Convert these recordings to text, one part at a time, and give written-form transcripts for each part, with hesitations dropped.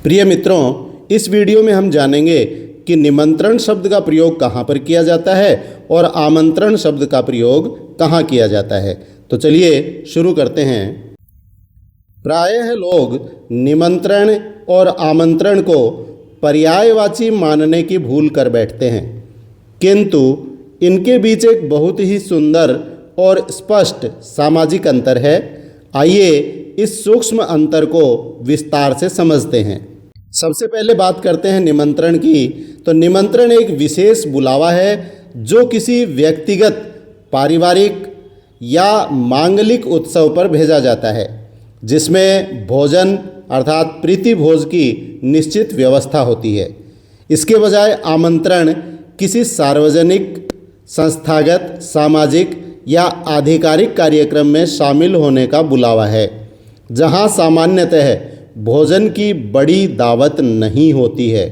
प्रिय मित्रों, इस वीडियो में हम जानेंगे कि निमंत्रण शब्द का प्रयोग कहाँ पर किया जाता है और आमंत्रण शब्द का प्रयोग कहाँ किया जाता है। तो चलिए शुरू करते हैं। प्रायः लोग निमंत्रण और आमंत्रण को पर्यायवाची मानने की भूल कर बैठते हैं, किंतु इनके बीच एक बहुत ही सुंदर और स्पष्ट सामाजिक अंतर है। आइए इस सूक्ष्म अंतर को विस्तार से समझते हैं। सबसे पहले बात करते हैं निमंत्रण की। तो निमंत्रण एक विशेष बुलावा है जो किसी व्यक्तिगत, पारिवारिक या मांगलिक उत्सव पर भेजा जाता है, जिसमें भोजन अर्थात प्रीति भोज की निश्चित व्यवस्था होती है। इसके बजाय आमंत्रण किसी सार्वजनिक, संस्थागत, सामाजिक या आधिकारिक कार्यक्रम में शामिल होने का बुलावा है, जहां सामान्यतः भोजन की बड़ी दावत नहीं होती है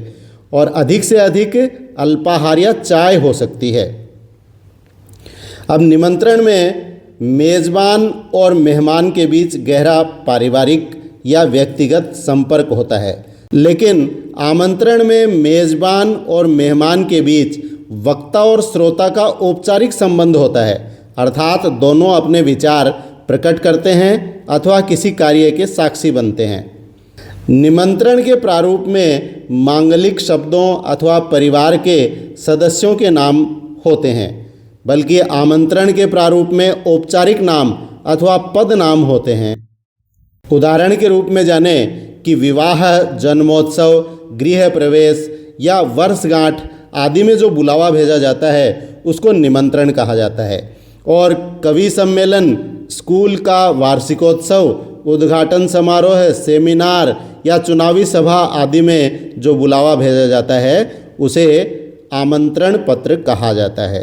और अधिक से अधिक अल्पाहार या चाय हो सकती है। अब निमंत्रण में मेज़बान और मेहमान के बीच गहरा पारिवारिक या व्यक्तिगत संपर्क होता है, लेकिन आमंत्रण में मेज़बान और मेहमान के बीच वक्ता और श्रोता का औपचारिक संबंध होता है, अर्थात दोनों अपने विचार प्रकट करते हैं अथवा किसी कार्य के साक्षी बनते हैं। निमंत्रण के प्रारूप में मांगलिक शब्दों अथवा परिवार के सदस्यों के नाम होते हैं, बल्कि आमंत्रण के प्रारूप में औपचारिक नाम अथवा पद नाम होते हैं। उदाहरण के रूप में जाने कि विवाह, जन्मोत्सव, गृह प्रवेश या वर्षगांठ आदि में जो बुलावा भेजा जाता है उसको निमंत्रण कहा जाता है। और कवि सम्मेलन, स्कूल का वार्षिकोत्सव, उद्घाटन समारोह, सेमिनार या चुनावी सभा आदि में जो बुलावा भेजा जाता है उसे आमंत्रण पत्र कहा जाता है।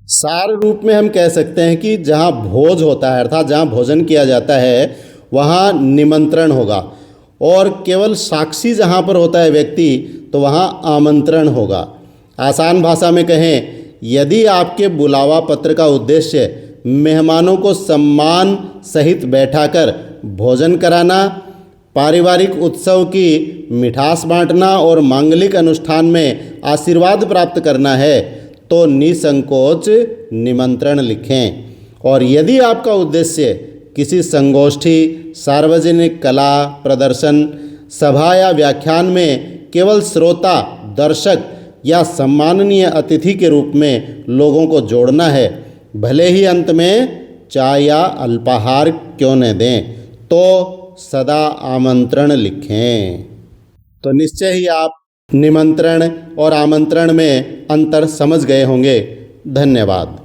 सार रूप में हम कह सकते हैं कि जहाँ भोज होता है अर्थात जहाँ भोजन किया जाता है वहाँ निमंत्रण होगा, और केवल साक्षी जहाँ पर होता है व्यक्ति तो वहाँ आमंत्रण होगा। आसान भाषा में कहें, यदि आपके बुलावा पत्र का उद्देश्य मेहमानों को सम्मान सहित बैठाकर भोजन कराना, पारिवारिक उत्सव की मिठास बांटना और मांगलिक अनुष्ठान में आशीर्वाद प्राप्त करना है तो निसंकोच निमंत्रण लिखें। और यदि आपका उद्देश्य किसी संगोष्ठी, सार्वजनिक कला प्रदर्शन, सभा या व्याख्यान में केवल श्रोता, दर्शक या सम्माननीय अतिथि के रूप में लोगों को जोड़ना है, भले ही अंत में चाय या अल्पाहार क्यों न दें, तो सदा आमंत्रण लिखें। तो निश्चय ही आप निमंत्रण और आमंत्रण में अंतर समझ गए होंगे। धन्यवाद।